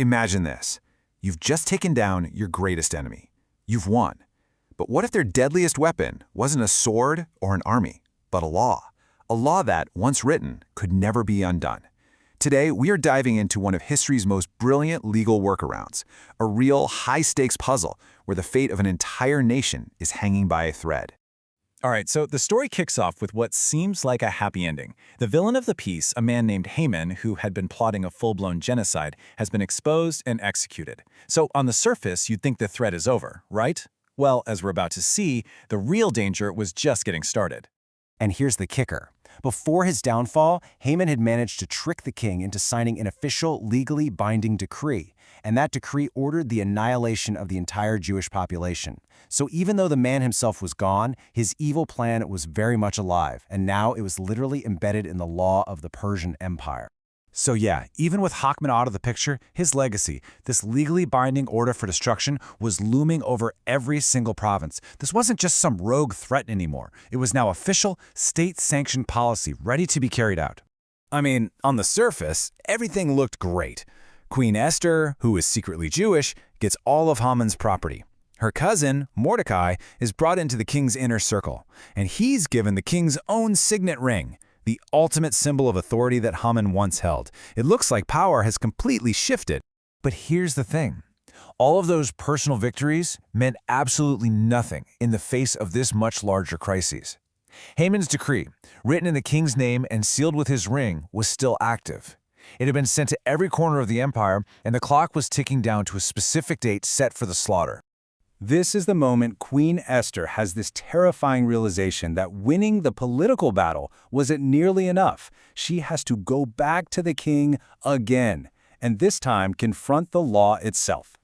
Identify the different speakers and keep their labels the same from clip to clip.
Speaker 1: Imagine this. You've just taken down your greatest enemy. You've won. But what if their deadliest weapon wasn't a sword or an army, but a law? A law that, once written, could never be undone. Today, we are diving into one of history's most brilliant legal workarounds, a real high-stakes puzzle where the fate of an entire nation is hanging by a thread.
Speaker 2: All right, so the story kicks off with what seems like a happy ending. The villain of the piece, a man named Haman, who had been plotting a full-blown genocide, has been exposed and executed. So on the surface, you'd think the threat is over, right? Well, as we're about to see, the real danger was just getting started.
Speaker 3: And here's the kicker. Before his downfall, Haman had managed to trick the king into signing an official, legally binding decree, and that decree ordered the annihilation of the entire Jewish population. So even though the man himself was gone, his evil plan was very much alive, and now it was literally embedded in the law of the Persian Empire. So yeah, even with Haman out of the picture, his legacy, this legally binding order for destruction, was looming over every single province. This wasn't just some rogue threat anymore. It was now official, state-sanctioned policy ready to be carried out. I mean, on the surface, everything looked great. Queen Esther, who is secretly Jewish, gets all of Haman's property. Her cousin, Mordecai, is brought into the king's inner circle, and he's given the king's own signet ring, the ultimate symbol of authority that Haman once held. It looks like power has completely shifted. But here's the thing. All of those personal victories meant absolutely nothing in the face of this much larger crisis. Haman's decree, written in the king's name and sealed with his ring, was still active. It had been sent to every corner of the empire, and the clock was ticking down to a specific date set for the slaughter. This is the moment Queen Esther has this terrifying realization that winning the political battle wasn't nearly enough. She has to go back to the king again, and this time confront the law itself.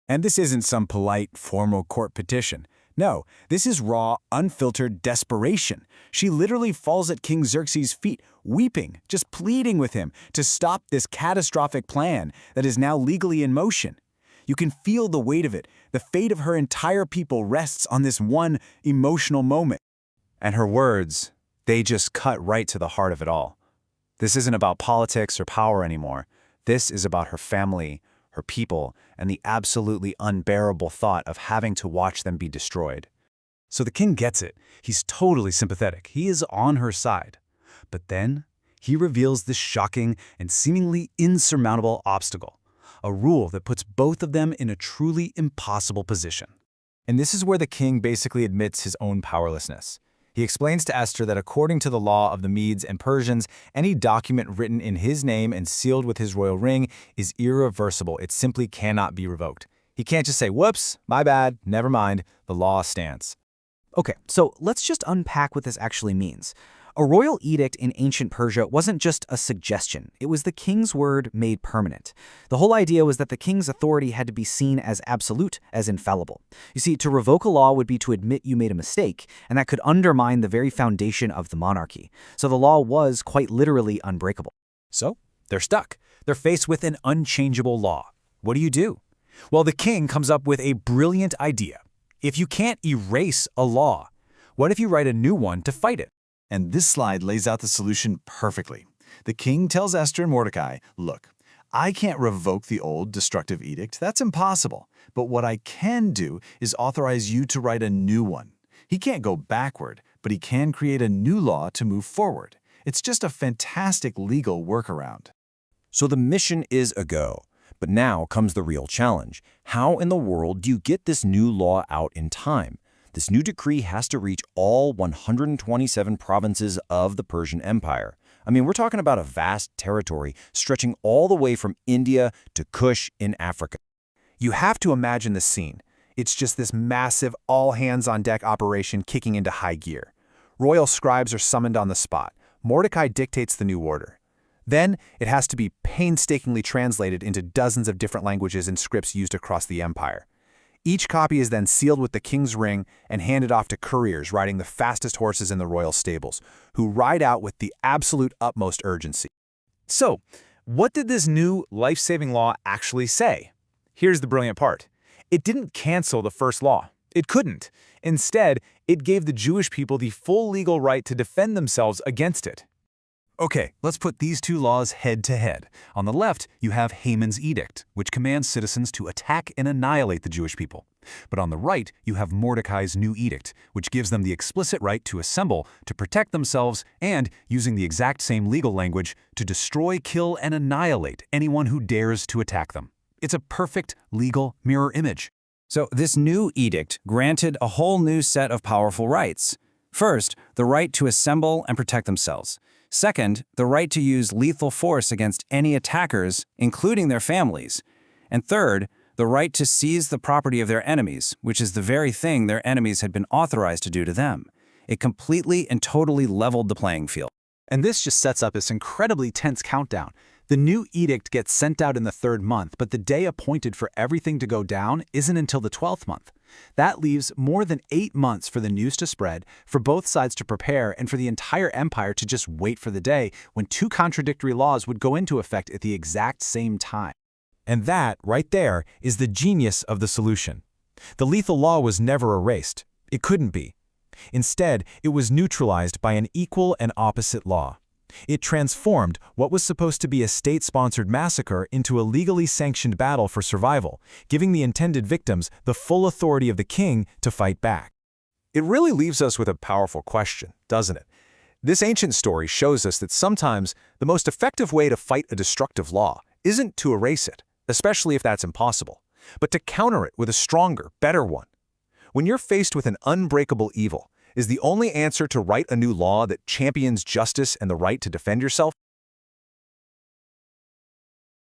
Speaker 3: And this isn't some polite, formal court petition. No, this is raw, unfiltered desperation. She literally falls at King Xerxes' feet, weeping, just pleading with him to stop this catastrophic plan that is now legally in motion. You can feel the weight of it. The fate of her entire people rests on this one emotional moment. And her words, they just cut right to the heart of it all. This isn't about politics or power anymore. This is about her family, her people, and the absolutely unbearable thought of having to watch them be destroyed. So the king gets it. He's totally sympathetic. He is on her side. But then he reveals this shocking and seemingly insurmountable obstacle. A rule that puts both of them in a truly impossible position. And this is where the king basically admits his own powerlessness. He explains to Esther that according to the law of the Medes and Persians, any document written in his name and sealed with his royal ring is irreversible. It simply cannot be revoked. He can't just say, whoops, my bad, never mind, the law stands.
Speaker 4: Okay, so let's just unpack what this actually means. A royal edict in ancient Persia wasn't just a suggestion. It was the king's word made permanent. The whole idea was that the king's authority had to be seen as absolute, as infallible. You see, to revoke a law would be to admit you made a mistake, and that could undermine the very foundation of the monarchy. So the law was quite literally unbreakable.
Speaker 3: So they're stuck. They're faced with an unchangeable law. What do? Well, the king comes up with a brilliant idea. If you can't erase a law, what if you write a new one to fight it?
Speaker 2: And this slide lays out the solution perfectly. The king tells Esther and Mordecai, look, I can't revoke the old destructive edict. That's impossible. But what I can do is authorize you to write a new one. He can't go backward, but he can create a new law to move forward. It's just a fantastic legal workaround.
Speaker 3: So the mission is a go. But now comes the real challenge. How in the world do you get this new law out in time? This new decree has to reach all 127 provinces of the Persian Empire. I mean, we're talking about a vast territory stretching all the way from India to Kush in Africa.
Speaker 1: You have to imagine the scene. It's just this massive all-hands-on-deck operation kicking into high gear. Royal scribes are summoned on the spot. Mordecai dictates the new order. Then, it has to be painstakingly translated into dozens of different languages and scripts used across the empire. Each copy is then sealed with the king's ring and handed off to couriers riding the fastest horses in the royal stables, who ride out with the absolute utmost urgency.
Speaker 2: So, what did this new life-saving law actually say? Here's the brilliant part. It didn't cancel the first law. It couldn't. Instead, it gave the Jewish people the full legal right to defend themselves against it.
Speaker 1: Okay, let's put these two laws head to head. On the left, you have Haman's edict, which commands citizens to attack and annihilate the Jewish people. But on the right, you have Mordecai's new edict, which gives them the explicit right to assemble, to protect themselves, and, using the exact same legal language, to destroy, kill, and annihilate anyone who dares to attack them. It's a perfect legal mirror image.
Speaker 3: So this new edict granted a whole new set of powerful rights. First, the right to assemble and protect themselves. Second, the right to use lethal force against any attackers, including their families. And third, the right to seize the property of their enemies, which is the very thing their enemies had been authorized to do to them. It completely and totally leveled the playing field.
Speaker 1: And this just sets up this incredibly tense countdown. The new edict gets sent out in the 3rd month, but the day appointed for everything to go down isn't until the 12th month. That leaves more than 8 months for the news to spread, for both sides to prepare, and for the entire empire to just wait for the day when 2 contradictory laws would go into effect at the exact same time. And that, right there, is the genius of the solution. The lethal law was never erased. It couldn't be. Instead, it was neutralized by an equal and opposite law. It transformed what was supposed to be a state-sponsored massacre into a legally sanctioned battle for survival, giving the intended victims the full authority of the king to fight back. It really leaves us with a powerful question, doesn't it? This ancient story shows us that sometimes the most effective way to fight a destructive law isn't to erase it, especially if that's impossible, but to counter it with a stronger, better one. When you're faced with an unbreakable evil, is the only answer to write a new law that champions justice and the right to defend yourself?